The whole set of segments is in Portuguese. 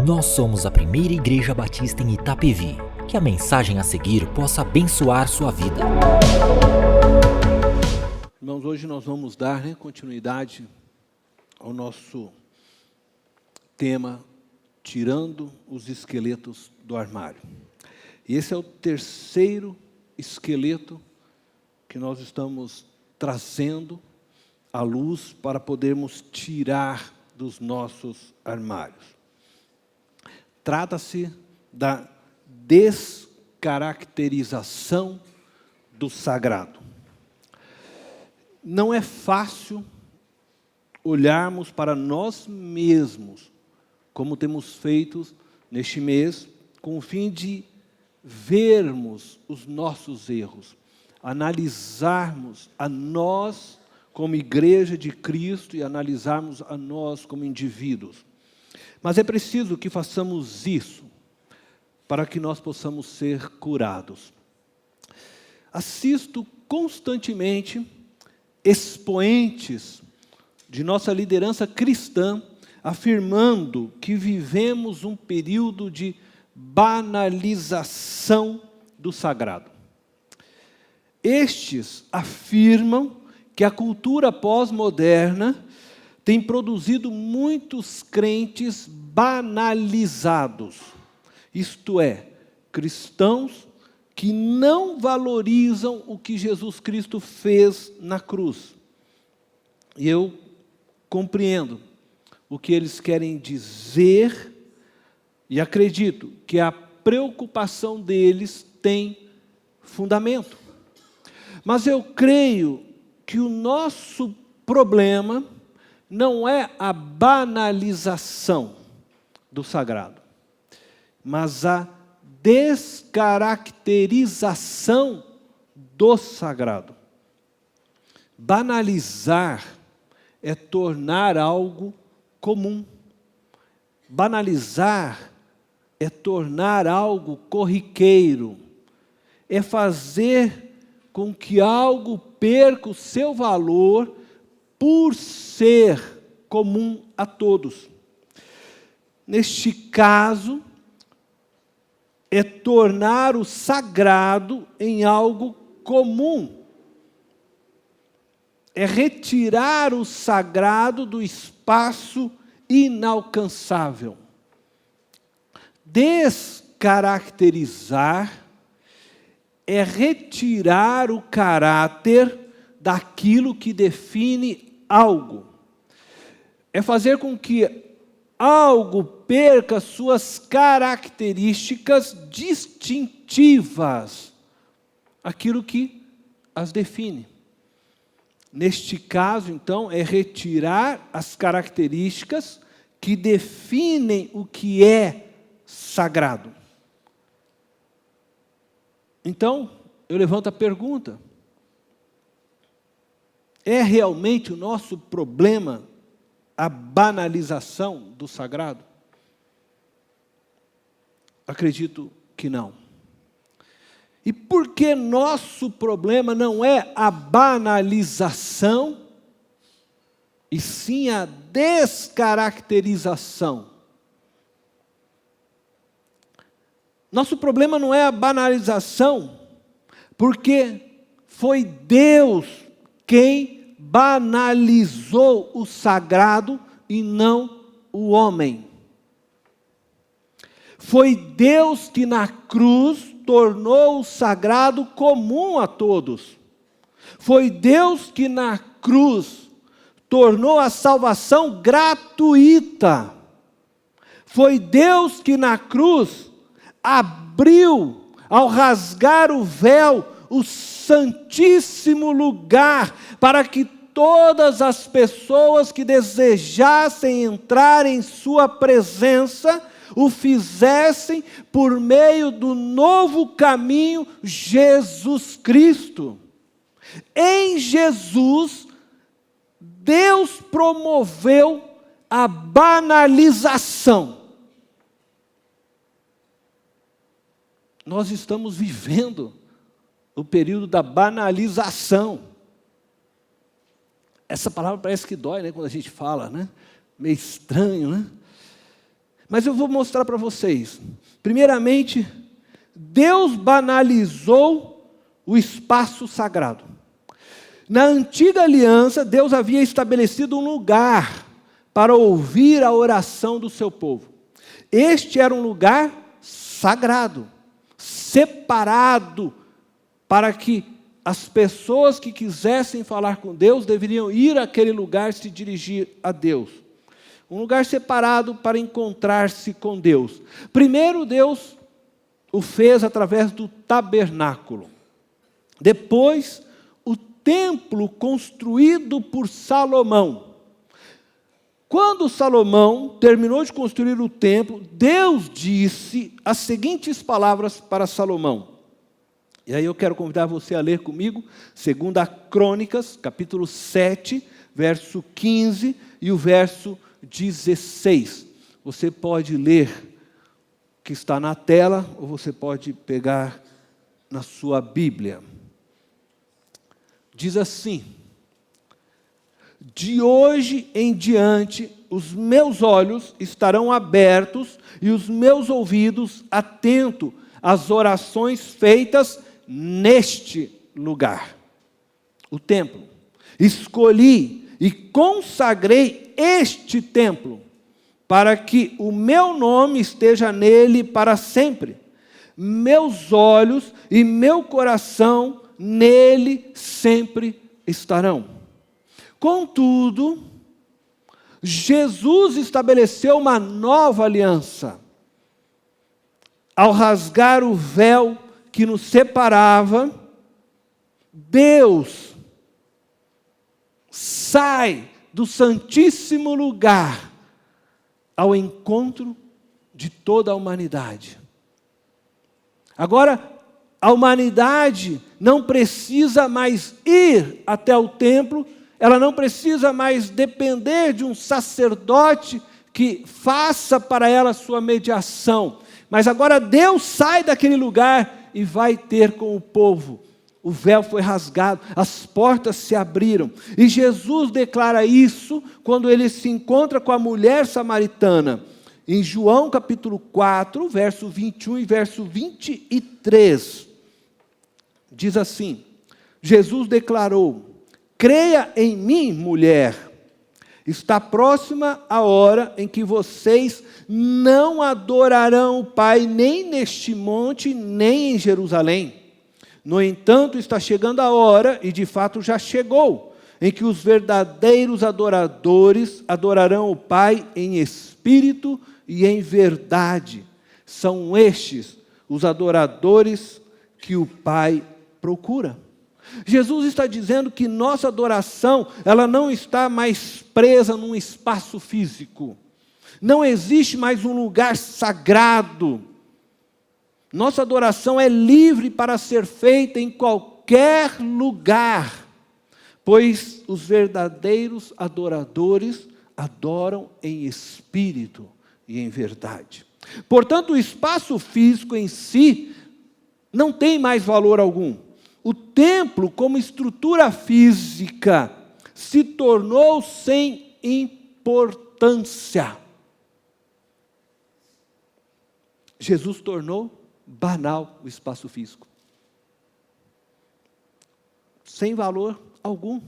Nós somos a primeira igreja batista em Itapevi. Que a mensagem a seguir possa abençoar sua vida. Irmãos, hoje nós vamos dar continuidade ao nosso tema, tirando os esqueletos do armário. E esse é o terceiro esqueleto que nós estamos trazendo à luz para podermos tirar dos nossos armários. Trata-se da descaracterização do sagrado. Não é fácil olharmos para nós mesmos, como temos feito neste mês, com o fim de vermos os nossos erros, analisarmos a nós como igreja de Cristo e analisarmos a nós como indivíduos. Mas é preciso que façamos isso para que nós possamos ser curados. Assisto constantemente expoentes de nossa liderança cristã afirmando que vivemos um período de banalização do sagrado. Estes afirmam que a cultura pós-moderna tem produzido muitos crentes banalizados, isto é, cristãos que não valorizam o que Jesus Cristo fez na cruz. E eu compreendo o que eles querem dizer e acredito que a preocupação deles tem fundamento. Mas eu creio que o nosso problema não é a banalização do sagrado, mas a descaracterização do sagrado. Banalizar é tornar algo comum. Banalizar é tornar algo corriqueiro. É fazer com que algo perca o seu valor por ser comum a todos. Neste caso, é tornar o sagrado em algo comum. É retirar o sagrado do espaço inalcançável. Descaracterizar é retirar o caráter daquilo que define algo. É fazer com que algo perca suas características distintivas, aquilo que as define. Neste caso, então, é retirar as características que definem o que é sagrado. Então, eu levanto a pergunta: é realmente o nosso problema a banalização do sagrado? Acredito que não. E por que nosso problema não é a banalização, e sim a descaracterização? Nosso problema não é a banalização, porque foi Deus quem banalizou o sagrado e não o homem. Foi Deus que na cruz tornou o sagrado comum a todos. Foi Deus que na cruz tornou a salvação gratuita. Foi Deus que na cruz abriu, ao rasgar o véu, o santíssimo lugar, para que todas as pessoas que desejassem entrar em sua presença, o fizessem por meio do novo caminho, Jesus Cristo. Em Jesus, Deus promoveu a banalização. Nós estamos vivendo o período da banalização. Essa palavra parece que dói, né, quando a gente fala, né? Meio estranho, né? Mas eu vou mostrar para vocês. Primeiramente, Deus banalizou o espaço sagrado. Na antiga aliança, Deus havia estabelecido um lugar para ouvir a oração do seu povo. Este era um lugar sagrado, separado, para que as pessoas que quisessem falar com Deus deveriam ir àquele lugar se dirigir a Deus. Um lugar separado para encontrar-se com Deus. Primeiro, Deus o fez através do tabernáculo. Depois, o templo construído por Salomão. Quando Salomão terminou de construir o templo, Deus disse as seguintes palavras para Salomão. E aí eu quero convidar você a ler comigo, 2 Crônicas, capítulo 7, verso 15 e o verso 16. Você pode ler o que está na tela, ou você pode pegar na sua Bíblia. Diz assim: de hoje em diante, os meus olhos estarão abertos e os meus ouvidos atentos às orações feitas neste lugar, o templo. Escolhi e consagrei este templo, para que o meu nome esteja nele para sempre. Meus olhos e meu coração nele sempre estarão. Contudo, Jesus estabeleceu uma nova aliança. Ao rasgar o véu que nos separava, Deus sai do santíssimo lugar ao encontro de toda a humanidade. Agora, a humanidade não precisa mais ir até o templo, ela não precisa mais depender de um sacerdote que faça para ela sua mediação. Mas agora Deus sai daquele lugar e vai ter com o povo. O véu foi rasgado, as portas se abriram. E Jesus declara isso quando ele se encontra com a mulher samaritana. Em João capítulo 4, verso 21 e verso 23. Diz assim: Jesus declarou: creia em mim, mulher. Está próxima a hora em que vocês não adorarão o Pai nem neste monte, nem em Jerusalém. No entanto, está chegando a hora, e de fato já chegou, em que os verdadeiros adoradores adorarão o Pai em espírito e em verdade. São estes os adoradores que o Pai procura. Jesus está dizendo que nossa adoração, ela não está mais presa num espaço físico. Não existe mais um lugar sagrado. Nossa adoração é livre para ser feita em qualquer lugar, pois os verdadeiros adoradores adoram em espírito e em verdade. Portanto, o espaço físico em si não tem mais valor algum. O templo, como estrutura física, se tornou sem importância. Jesus tornou banal o espaço físico, sem valor algum,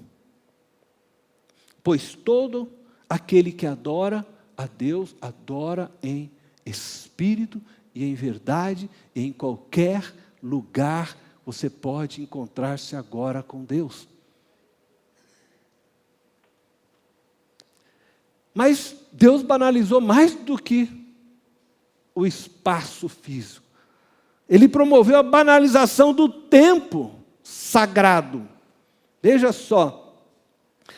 pois todo aquele que adora a Deus, adora em espírito e em verdade, e em qualquer lugar você pode encontrar-se agora com Deus. Mas Deus banalizou mais do que o espaço físico. Ele promoveu a banalização do tempo sagrado. Veja só,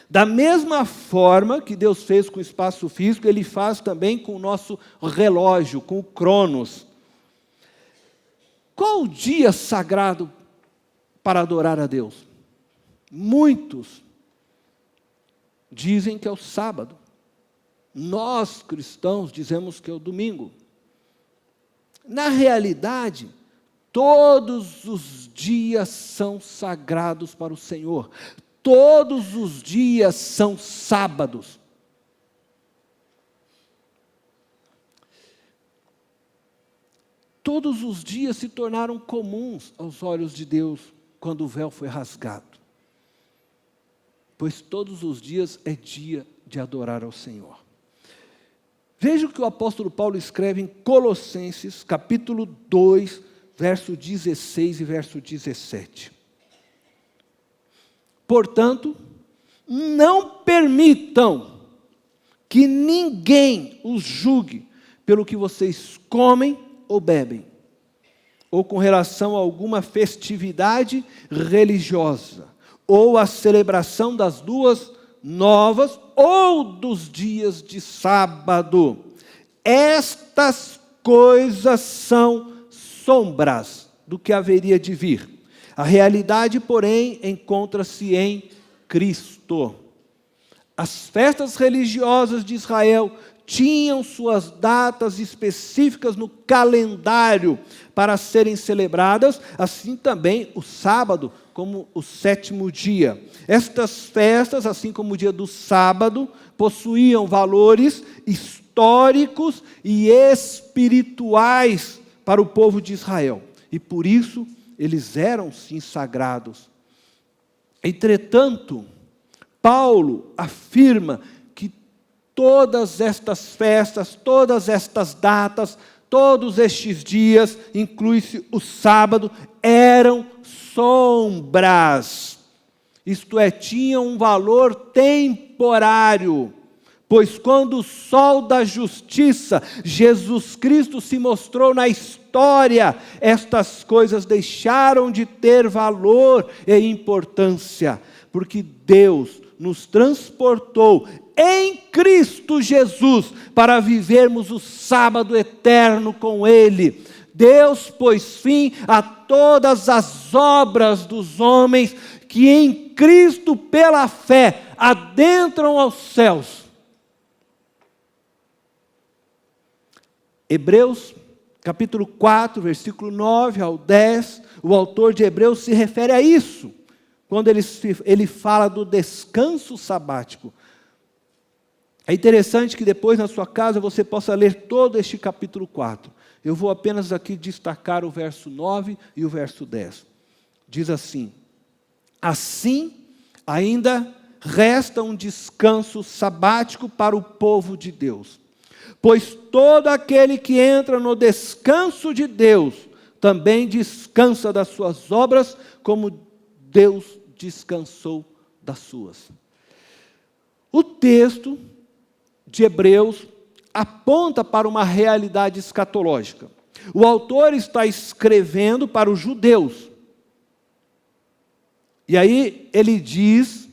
da mesma forma que Deus fez com o espaço físico, Ele faz também com o nosso relógio, com o Cronos. Qual o dia sagrado para adorar a Deus? Muitos dizem que é o sábado. Nós, cristãos, dizemos que é o domingo. Na realidade, todos os dias são sagrados para o Senhor. Todos os dias são sábados. todos os dias se tornaram comuns aos olhos de Deus quando o véu foi rasgado. Pois todos os dias é dia de adorar ao Senhor. Veja o que o apóstolo Paulo escreve em Colossenses, capítulo 2, verso 16 e verso 17. Portanto, não permitam que ninguém os julgue pelo que vocês comem ou bebem, ou com relação a alguma festividade religiosa, ou a celebração das luas novas, ou dos dias de sábado. Estas coisas são sombras do que haveria de vir. A realidade, porém, encontra-se em Cristo. As festas religiosas de Israel tinham suas datas específicas no calendário para serem celebradas, assim também o sábado, como o 7º dia. Estas festas, assim como o dia do sábado, possuíam valores históricos e espirituais para o povo de Israel. E por isso, eles eram sim sagrados. Entretanto, Paulo afirma que todas estas festas, todas estas datas, todos estes dias, inclui-se o sábado, eram sombras. Isto é, tinham um valor temporário. Pois quando o sol da justiça, Jesus Cristo, se mostrou na história, estas coisas deixaram de ter valor e importância, porque Deus nos transportou em Cristo Jesus para vivermos o sábado eterno com Ele. Deus pôs fim a todas as obras dos homens que em Cristo, pela fé, adentram aos céus. Hebreus, capítulo 4, versículo 9 ao 10, o autor de Hebreus se refere a isso, quando ele fala do descanso sabático. É interessante que depois na sua casa você possa ler todo este capítulo 4. Eu vou apenas aqui destacar o verso 9 e o verso 10. Diz assim: assim, ainda resta um descanso sabático para o povo de Deus. Pois todo aquele que entra no descanso de Deus, também descansa das suas obras, como Deus descansou das suas. O texto de Hebreus aponta para uma realidade escatológica. O autor está escrevendo para os judeus. E aí ele diz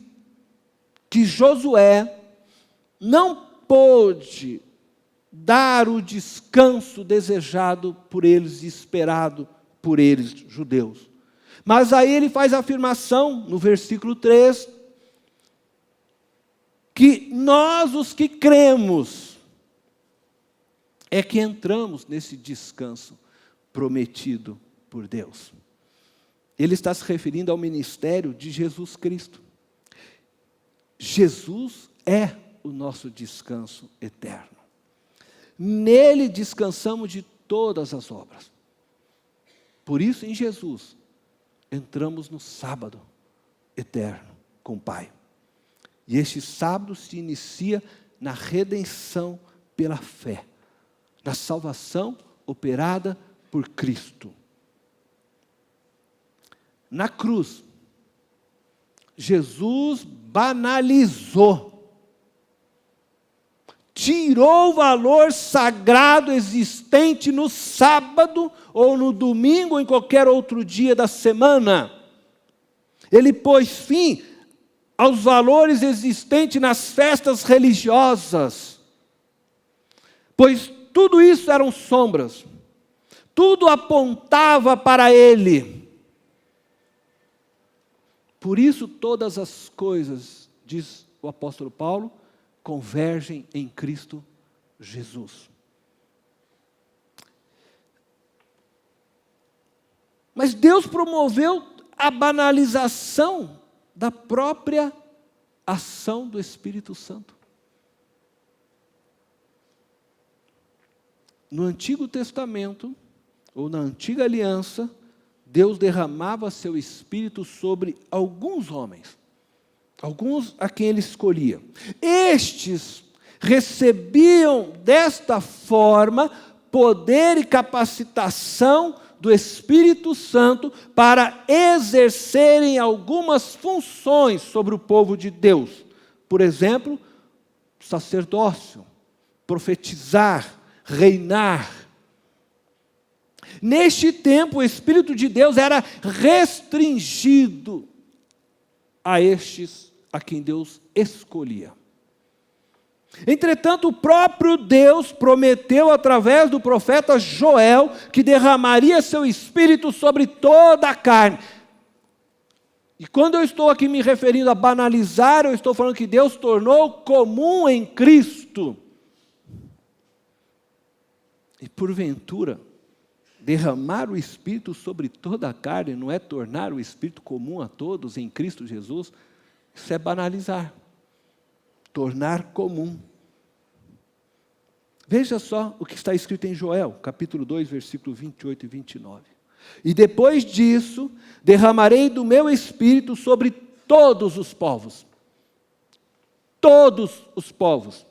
que Josué não pôde dar o descanso desejado por eles e esperado por eles, judeus. Mas aí ele faz a afirmação, no versículo 3, que nós, os que cremos, é que entramos nesse descanso prometido por Deus. Ele está se referindo ao ministério de Jesus Cristo. Jesus é o nosso descanso eterno. Nele descansamos de todas as obras. Por isso, em Jesus, entramos no sábado eterno com o Pai. E este sábado se inicia na redenção pela fé, na salvação operada por Cristo. Na cruz, Jesus banalizou, tirou o valor sagrado existente no sábado, ou no domingo, ou em qualquer outro dia da semana. Ele pôs fim aos valores existentes nas festas religiosas, pois tudo isso eram sombras, tudo apontava para Ele. Por isso todas as coisas, diz o apóstolo Paulo, convergem em Cristo Jesus. Mas Deus promoveu a banalização da própria ação do Espírito Santo. No Antigo Testamento, ou na antiga aliança, Deus derramava seu Espírito sobre alguns homens, alguns a quem Ele escolhia. Estes recebiam desta forma poder e capacitação do Espírito Santo para exercerem algumas funções sobre o povo de Deus. Por exemplo, sacerdócio, profetizar, reinar. Neste tempo, o Espírito de Deus era restringido a estes a quem Deus escolhia. Entretanto, o próprio Deus prometeu através do profeta Joel que derramaria seu Espírito sobre toda a carne. E quando eu estou aqui me referindo a banalizar, eu estou falando que Deus tornou comum em Cristo. E porventura, derramar o Espírito sobre toda a carne não é tornar o Espírito comum a todos em Cristo Jesus? Isso é banalizar. Tornar comum. Veja só o que está escrito em Joel, capítulo 2, versículo 28 e 29. E depois disso, derramarei do meu Espírito sobre todos os povos. Todos os povos.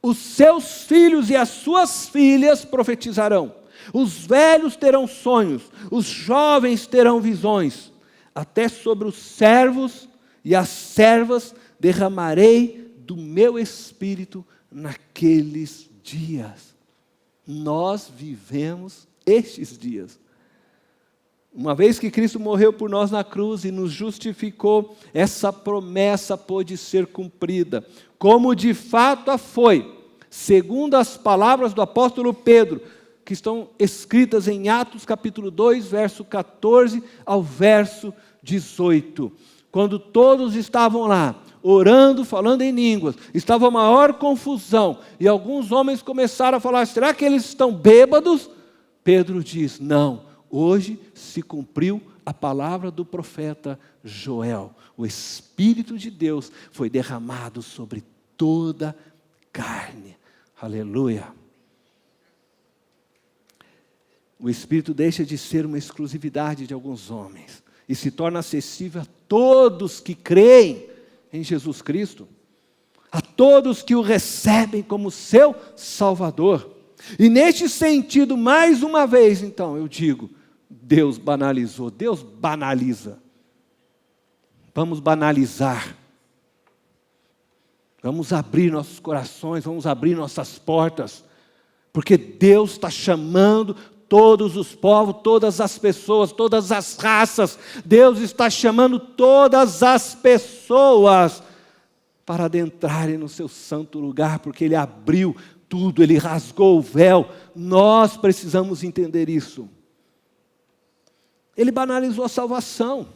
Os seus filhos e as suas filhas profetizarão. Os velhos terão sonhos, os jovens terão visões. Até sobre os servos e as servas derramarei do meu Espírito naqueles dias. Nós vivemos estes dias. Uma vez que Cristo morreu por nós na cruz e nos justificou, essa promessa pôde ser cumprida, como de fato a foi, segundo as palavras do apóstolo Pedro, que estão escritas em Atos capítulo 2, verso 14 ao verso 18. Quando todos estavam lá, orando, falando em línguas, estava a maior confusão, e alguns homens começaram a falar, será que eles estão bêbados? Pedro diz, não, hoje se cumpriu a palavra do profeta Joel. O Espírito de Deus foi derramado sobre toda carne. Aleluia. O Espírito deixa de ser uma exclusividade de alguns homens e se torna acessível a todos que creem em Jesus Cristo, a todos que o recebem como seu Salvador. E neste sentido, mais uma vez, então, eu digo, Deus banalizou, Deus banaliza. Vamos banalizar. Vamos abrir nossos corações, vamos abrir nossas portas, porque Deus está chamando todos os povos, todas as pessoas, todas as raças. Deus está chamando todas as pessoas para adentrarem no seu santo lugar, porque Ele abriu tudo, Ele rasgou o véu. Nós precisamos entender isso. Ele banalizou a salvação.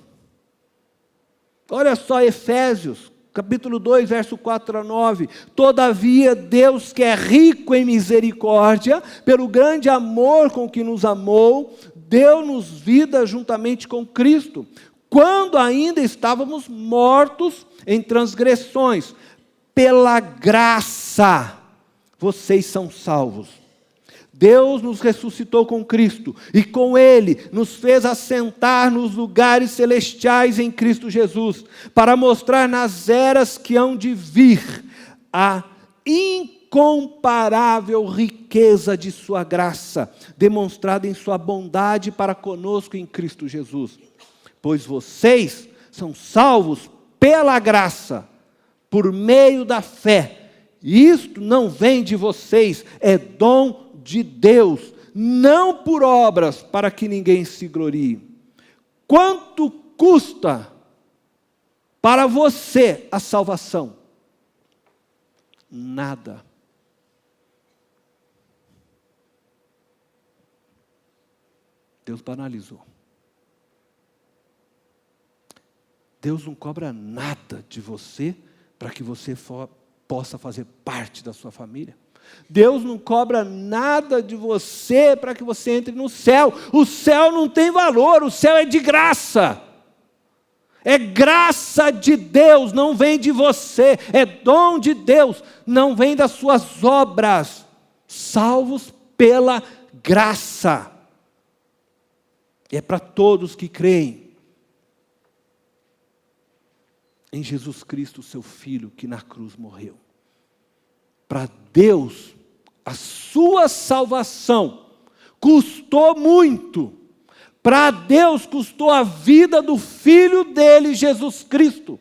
Olha só Efésios, capítulo 2, verso 4 a 9. Todavia, Deus que é rico em misericórdia, pelo grande amor com que nos amou, deu-nos vida juntamente com Cristo, quando ainda estávamos mortos em transgressões. Pela graça, vocês são salvos. Deus nos ressuscitou com Cristo e com Ele nos fez assentar nos lugares celestiais em Cristo Jesus, para mostrar nas eras que hão de vir a incomparável riqueza de sua graça, demonstrada em sua bondade para conosco em Cristo Jesus. Pois vocês são salvos pela graça, por meio da fé. Isto não vem de vocês, é dom de Deus, não por obras, para que ninguém se glorie. Quanto custa para você a salvação? Nada. Deus banalizou. Deus não cobra nada de você para que você possa fazer parte da sua família. Deus não cobra nada de você para que você entre no céu. O céu não tem valor, o céu é de graça. É graça de Deus, não vem de você. É dom de Deus, não vem das suas obras. Salvos pela graça. É para todos que creem em Jesus Cristo, seu Filho, que na cruz morreu. Para Deus, a sua salvação custou muito. Para Deus custou a vida do Filho dele, Jesus Cristo.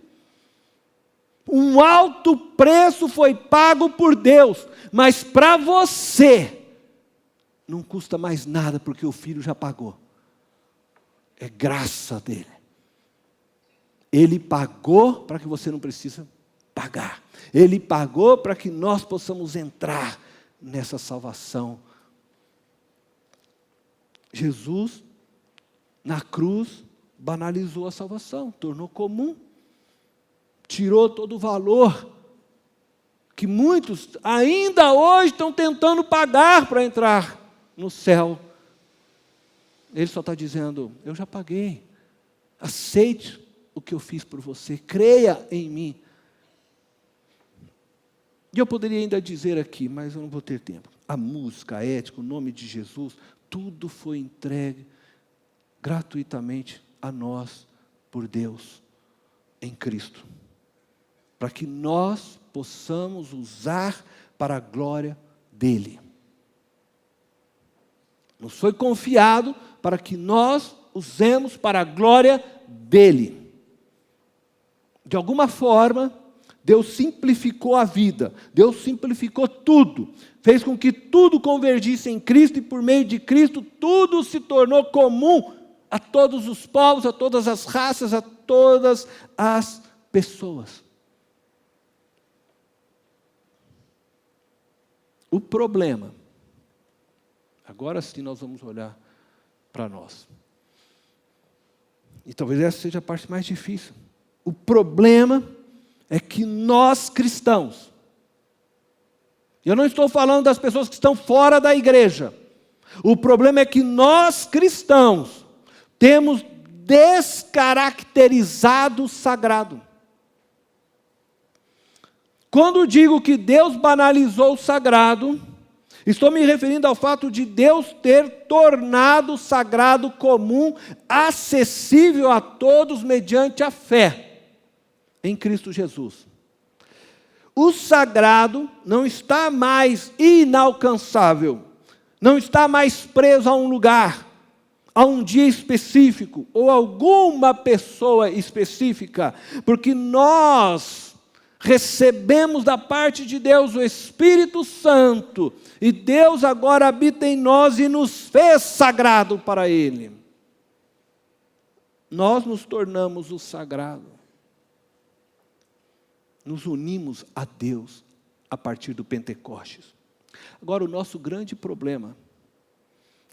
Um alto preço foi pago por Deus, mas para você não custa mais nada, porque o Filho já pagou. É graça dele. Ele pagou para que você não precise pagar. Ele pagou para que nós possamos entrar nessa salvação. Jesus, na cruz, banalizou a salvação, tornou comum, tirou todo o valor que muitos ainda hoje estão tentando pagar para entrar no céu. Ele só está dizendo: eu já paguei, aceite o que eu fiz por você, creia em mim. E eu poderia ainda dizer aqui, mas eu não vou ter tempo. A música, a ética, o nome de Jesus, tudo foi entregue gratuitamente a nós, por Deus, em Cristo. Para que nós possamos usar para a glória dEle. Nos foi confiado para que nós usemos para a glória dEle. De alguma forma, Deus simplificou a vida, Deus simplificou tudo, fez com que tudo convergisse em Cristo, e por meio de Cristo tudo se tornou comum a todos os povos, a todas as raças, a todas as pessoas. O problema, agora sim nós vamos olhar para nós. E talvez essa seja a parte mais difícil. O problema é que nós cristãos, eu não estou falando das pessoas que estão fora da igreja, o problema é que nós cristãos temos descaracterizado o sagrado. Quando digo que Deus banalizou o sagrado, estou me referindo ao fato de Deus ter tornado o sagrado comum, acessível a todos mediante a fé em Cristo Jesus. O sagrado não está mais inalcançável, não está mais preso a um lugar, a um dia específico, ou alguma pessoa específica, porque nós recebemos da parte de Deus o Espírito Santo, e Deus agora habita em nós e nos fez sagrado para Ele. Nós nos tornamos o sagrado. Nos unimos a Deus a partir do Pentecostes. Agora, o nosso grande problema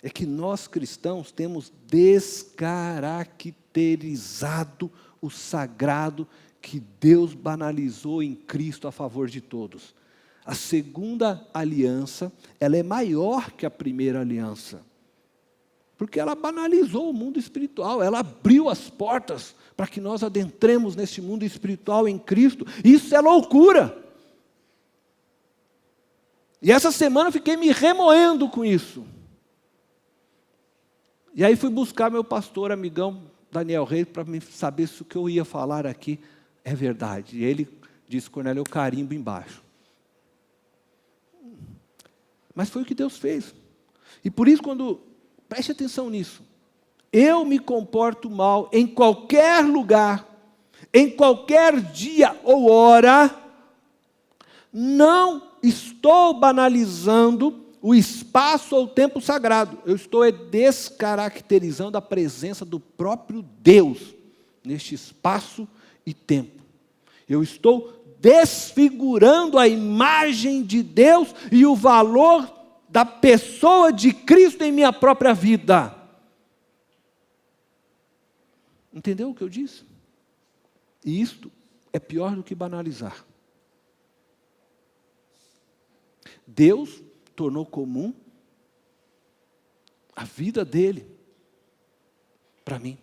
é que nós cristãos temos descaracterizado o sagrado que Deus banalizou em Cristo a favor de todos. A segunda aliança, ela é maior que a primeira aliança, porque ela banalizou o mundo espiritual, ela abriu as portas para que nós adentremos nesse mundo espiritual em Cristo. Isso é loucura. E essa semana eu fiquei me remoendo com isso. E aí fui buscar meu pastor, amigão, Daniel Reis, para saber se o que eu ia falar aqui é verdade. E ele disse: Cornélio, eu carimbo embaixo. Mas foi o que Deus fez. E por isso, preste atenção nisso, eu me comporto mal em qualquer lugar, em qualquer dia ou hora, não estou banalizando o espaço ou o tempo sagrado. Eu estou descaracterizando a presença do próprio Deus neste espaço e tempo. Eu estou desfigurando a imagem de Deus e o valor da pessoa de Cristo em minha própria vida. Entendeu o que eu disse? E isto é pior do que banalizar. Deus tornou comum a vida dele para mim.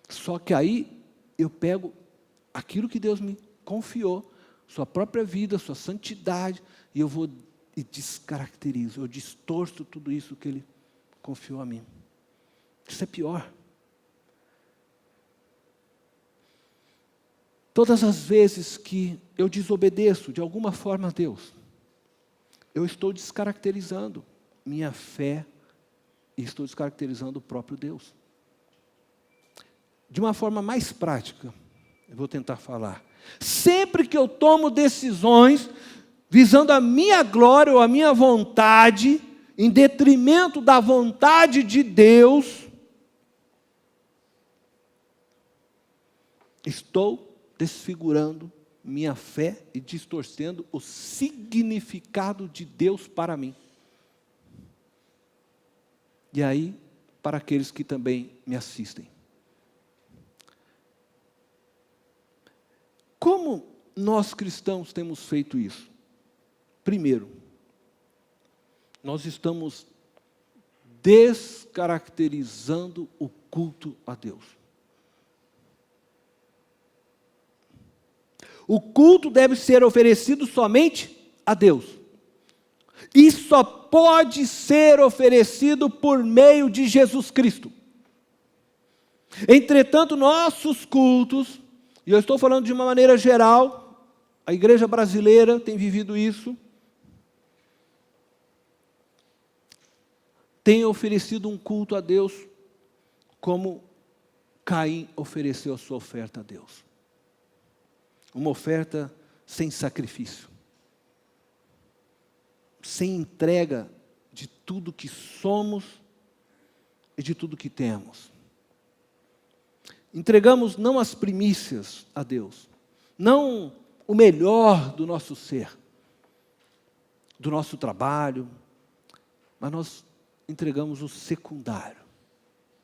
Só que aí eu pego aquilo que Deus me confiou, sua própria vida, sua santidade, e eu vou e descaracterizo, eu distorço tudo isso que Ele confiou a mim. Isso é pior. Todas as vezes que eu desobedeço de alguma forma a Deus, eu estou descaracterizando minha fé e estou descaracterizando o próprio Deus. De uma forma mais prática, eu vou tentar falar. Sempre que eu tomo decisões visando a minha glória ou a minha vontade, em detrimento da vontade de Deus, estou desfigurando minha fé e distorcendo o significado de Deus para mim. E aí, para aqueles que também me assistem. Como nós cristãos temos feito isso? Primeiro, nós estamos descaracterizando o culto a Deus. O culto deve ser oferecido somente a Deus. E só pode ser oferecido por meio de Jesus Cristo. Entretanto, nossos cultos, e eu estou falando de uma maneira geral, a igreja brasileira tem vivido isso, tem oferecido um culto a Deus como Caim ofereceu a sua oferta a Deus. Uma oferta sem sacrifício, sem entrega de tudo que somos e de tudo que temos. Entregamos não as primícias a Deus, não o melhor do nosso ser, do nosso trabalho, mas nós entregamos o secundário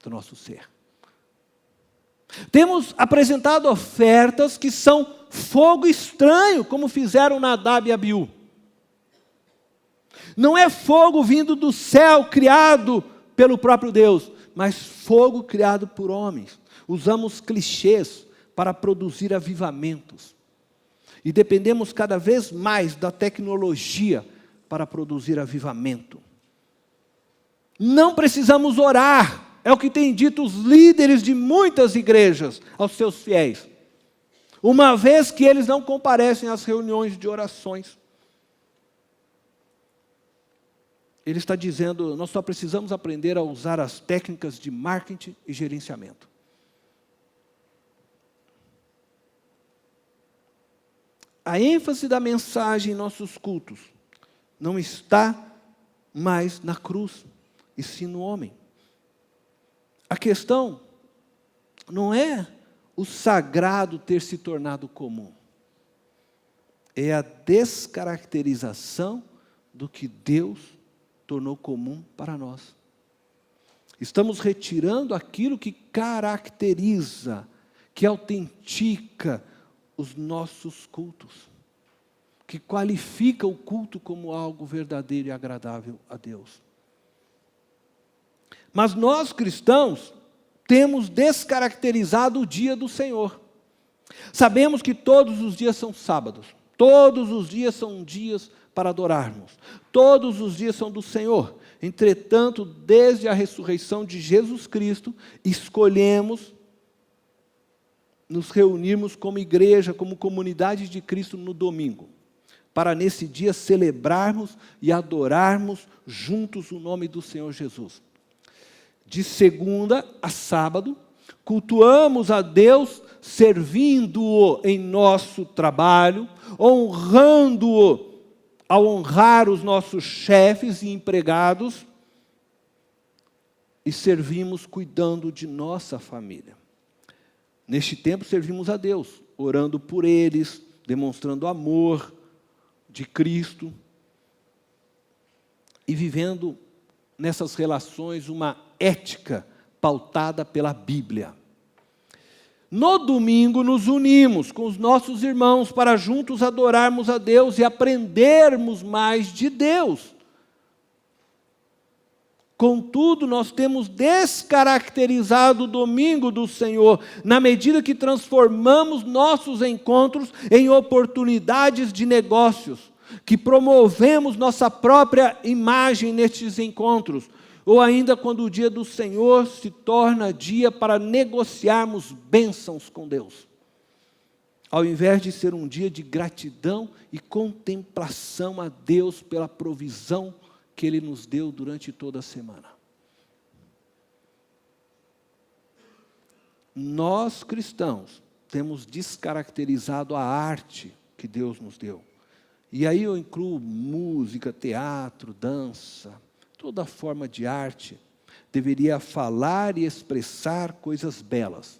do nosso ser. Temos apresentado ofertas que são fogo estranho, como fizeram Nadab e Abiú. Não é fogo vindo do céu, criado pelo próprio Deus, mas fogo criado por homens. Usamos clichês para produzir avivamentos. E dependemos cada vez mais da tecnologia para produzir avivamento. Não precisamos orar. É o que têm dito os líderes de muitas igrejas aos seus fiéis. Uma vez que eles não comparecem às reuniões de orações. Ele está dizendo, nós só precisamos aprender a usar as técnicas de marketing e gerenciamento. A ênfase da mensagem em nossos cultos não está mais na cruz, e sim no homem. A questão não é o sagrado ter se tornado comum. É a descaracterização do que Deus tornou comum para nós. Estamos retirando aquilo que caracteriza, que autentica os nossos cultos, que qualifica o culto como algo verdadeiro e agradável a Deus. Mas nós cristãos temos descaracterizado o dia do Senhor. Sabemos que todos os dias são sábados, todos os dias são dias para adorarmos, todos os dias são do Senhor. Entretanto, desde a ressurreição de Jesus Cristo, escolhemos nos reunirmos como igreja, como comunidade de Cristo no domingo, para nesse dia celebrarmos e adorarmos juntos o nome do Senhor Jesus. De segunda a sábado, cultuamos a Deus servindo-o em nosso trabalho, honrando-o ao honrar os nossos chefes e empregados, e servimos cuidando de nossa família. Neste tempo servimos a Deus, orando por eles, demonstrando amor de Cristo e vivendo nessas relações uma ética pautada pela Bíblia. No domingo nos unimos com os nossos irmãos para juntos adorarmos a Deus e aprendermos mais de Deus. Contudo, nós temos descaracterizado o domingo do Senhor, na medida que transformamos nossos encontros em oportunidades de negócios, que promovemos nossa própria imagem nestes encontros, ou ainda quando o dia do Senhor se torna dia para negociarmos bênçãos com Deus, ao invés de ser um dia de gratidão e contemplação a Deus pela provisão que Ele nos deu durante toda a semana. Nós, cristãos, temos descaracterizado a arte que Deus nos deu. E aí eu incluo música, teatro, dança, toda forma de arte deveria falar e expressar coisas belas.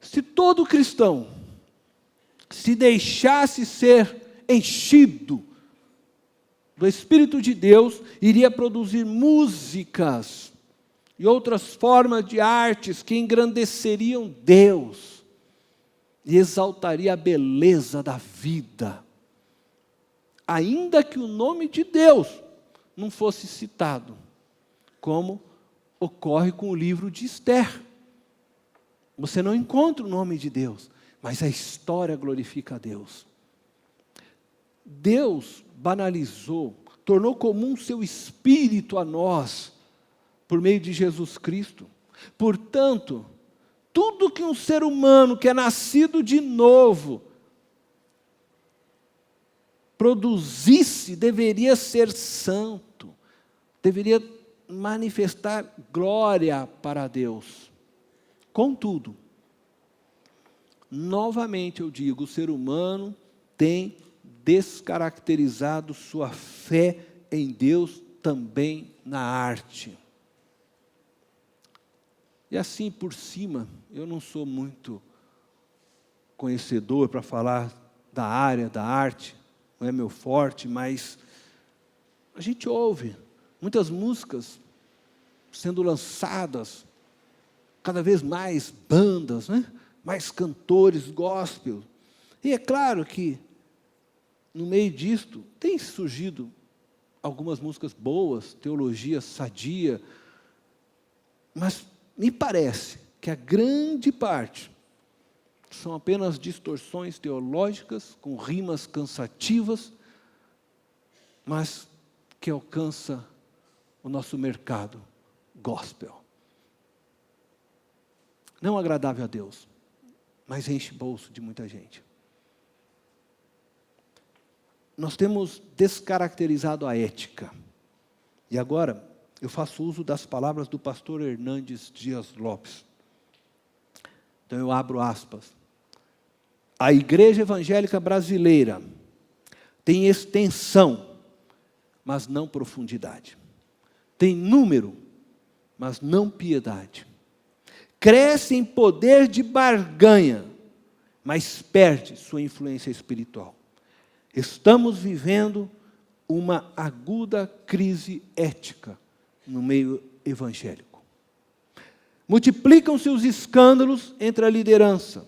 Se todo cristão se deixasse ser enchido do Espírito de Deus, iria produzir músicas e outras formas de artes que engrandeceriam Deus e exaltaria a beleza da vida, ainda que o nome de Deus não fosse citado, como ocorre com o livro de Esther. Você não encontra o nome de Deus, mas a história glorifica a Deus. Deus banalizou, tornou comum seu Espírito a nós, por meio de Jesus Cristo. Portanto, tudo que um ser humano que é nascido de novo produzisse deveria ser santo, deveria manifestar glória para Deus. Contudo, novamente eu digo, o ser humano tem descaracterizado sua fé em Deus também na arte. E assim por cima, eu não sou muito conhecedor para falar da área da arte, não é meu forte, mas a gente ouve muitas músicas sendo lançadas, cada vez mais bandas, né? Mais cantores gospel. E é claro que no meio disto tem surgido algumas músicas boas, teologia sadia, mas me parece que a grande parte são apenas distorções teológicas, com rimas cansativas, mas que alcança o nosso mercado gospel. Não agradável a Deus, mas enche o bolso de muita gente. Nós temos descaracterizado a ética. E agora, eu faço uso das palavras do pastor Hernandes Dias Lopes. Então eu abro aspas. A igreja evangélica brasileira tem extensão, mas não profundidade. Tem número, mas não piedade. Cresce em poder de barganha, mas perde sua influência espiritual. Estamos vivendo uma aguda crise ética no meio evangélico. Multiplicam-se os escândalos entre a liderança.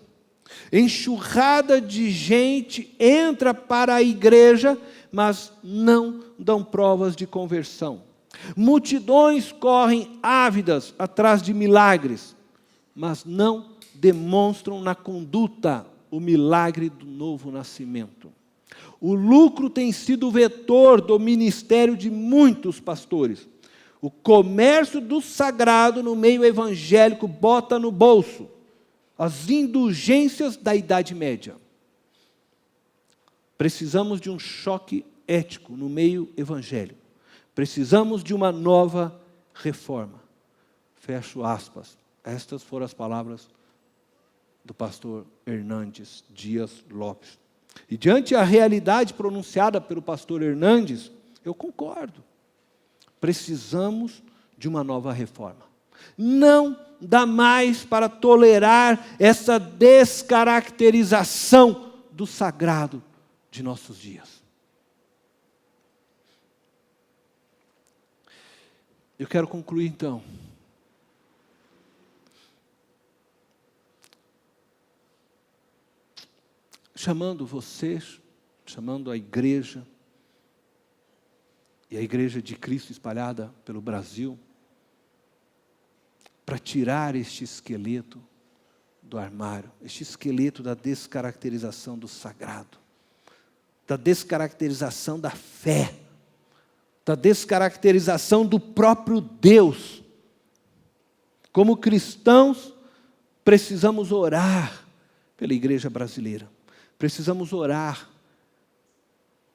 Enxurrada de gente entra para a igreja, mas não dão provas de conversão. Multidões correm ávidas atrás de milagres, mas não demonstram na conduta o milagre do novo nascimento. O lucro tem sido o vetor do ministério de muitos pastores. O comércio do sagrado no meio evangélico bota no bolso as indulgências da Idade Média. Precisamos de um choque ético no meio evangélico. Precisamos de uma nova reforma. Fecho aspas. Estas foram as palavras do pastor Hernandes Dias Lopes. E diante da realidade pronunciada pelo pastor Hernandes, eu concordo. Precisamos de uma nova reforma. Não dá mais para tolerar essa descaracterização do sagrado de nossos dias. Eu quero concluir então. Chamando vocês, chamando a igreja, e a igreja de Cristo espalhada pelo Brasil, para tirar este esqueleto do armário, este esqueleto da descaracterização do sagrado, da descaracterização da fé, da descaracterização do próprio Deus. Como cristãos, precisamos orar pela igreja brasileira. Precisamos orar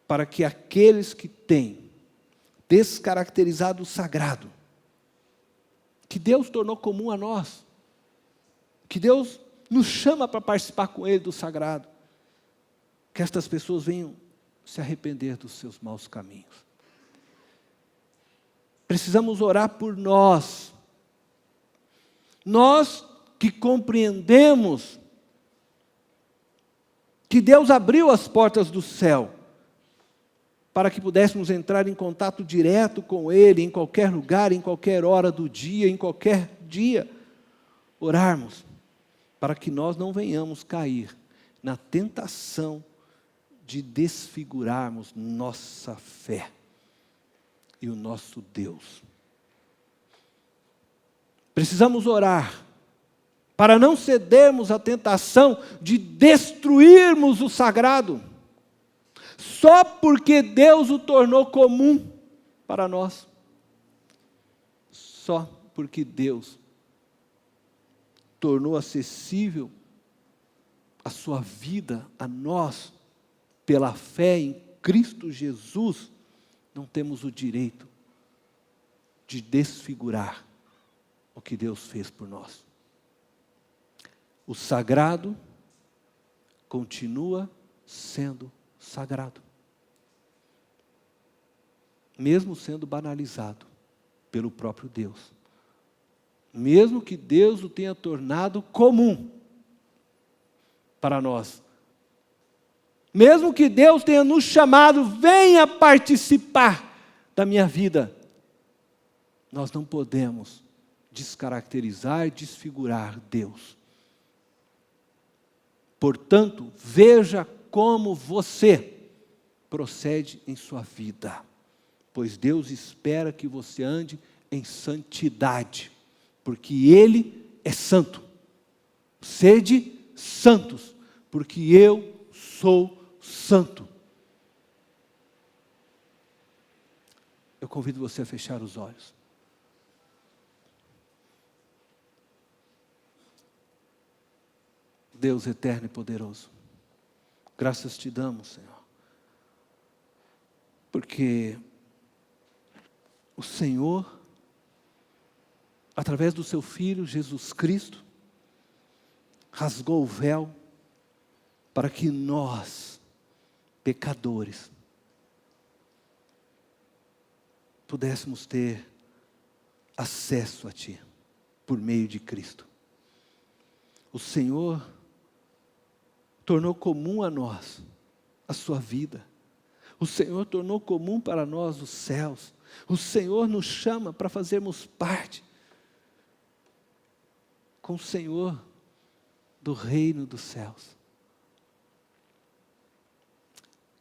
para que aqueles que têm descaracterizado o sagrado, que Deus tornou comum a nós, que Deus nos chama para participar com Ele do sagrado, que estas pessoas venham se arrepender dos seus maus caminhos. Precisamos orar por nós que compreendemos que Deus abriu as portas do céu para que pudéssemos entrar em contato direto com Ele, em qualquer lugar, em qualquer hora do dia, em qualquer dia. Orarmos para que nós não venhamos cair na tentação de desfigurarmos nossa fé e o nosso Deus. Precisamos orar para não cedermos à tentação de destruirmos o sagrado, só porque Deus o tornou comum para nós. Só porque Deus tornou acessível a sua vida a nós, pela fé em Cristo Jesus, não temos o direito de desfigurar o que Deus fez por nós. O sagrado continua sendo sagrado, mesmo sendo banalizado pelo próprio Deus. Mesmo que Deus o tenha tornado comum para nós. Mesmo que Deus tenha nos chamado, venha participar da minha vida, nós não podemos descaracterizar e desfigurar Deus. Portanto, veja como você procede em sua vida, pois Deus espera que você ande em santidade, porque Ele é santo. Sede santos, porque eu sou santo. Eu convido você a fechar os olhos. Deus eterno e poderoso, graças te damos, Senhor, porque o Senhor, através do seu Filho Jesus Cristo, rasgou o véu para que nós, pecadores, pudéssemos ter acesso a Ti, por meio de Cristo. O Senhor tornou comum a nós a sua vida. O Senhor tornou comum para nós os céus. O Senhor nos chama para fazermos parte com o Senhor do reino dos céus.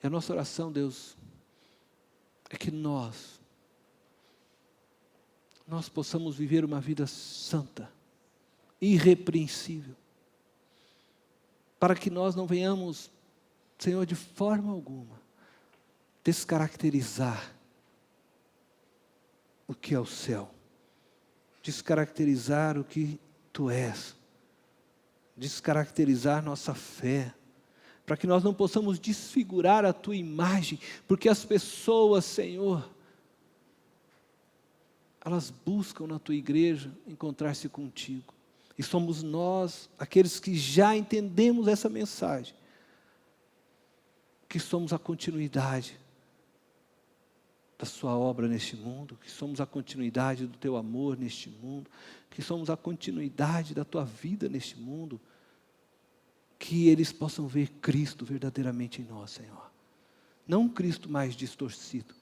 E a nossa oração, Deus, é que nós possamos viver uma vida santa, irrepreensível, para que nós não venhamos, Senhor, de forma alguma, descaracterizar o que é o céu, descaracterizar o que Tu és, descaracterizar nossa fé, para que nós não possamos desfigurar a Tua imagem, porque as pessoas, Senhor, elas buscam na Tua igreja encontrar-se contigo, e somos nós, aqueles que já entendemos essa mensagem, que somos a continuidade da Sua obra neste mundo, que somos a continuidade do Teu amor neste mundo, que somos a continuidade da Tua vida neste mundo, que eles possam ver Cristo verdadeiramente em nós, Senhor. Não um Cristo mais distorcido,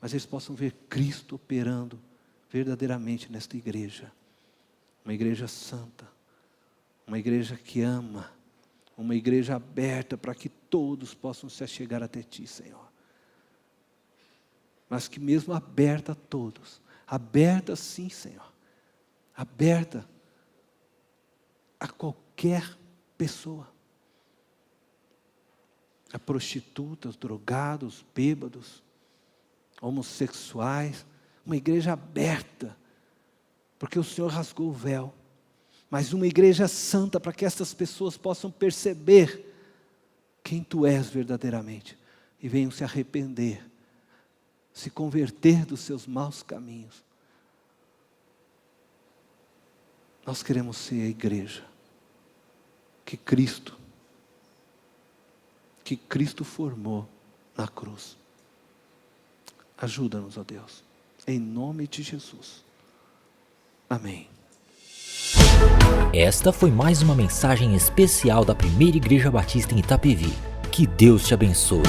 mas eles possam ver Cristo operando verdadeiramente nesta igreja. Uma igreja santa, uma igreja que ama, uma igreja aberta para que todos possam se achegar até Ti, Senhor. Mas que mesmo aberta a todos, aberta sim, Senhor, aberta a qualquer pessoa, a prostitutas, drogados, bêbados, homossexuais, uma igreja aberta, porque o Senhor rasgou o véu, mas uma igreja santa para que essas pessoas possam perceber quem Tu és verdadeiramente e venham se arrepender, se converter dos seus maus caminhos. Nós queremos ser a igreja que Cristo formou na cruz. Ajuda-nos, ó Deus, em nome de Jesus. Amém. Esta foi mais uma mensagem especial da Primeira Igreja Batista em Itapevi. Que Deus te abençoe.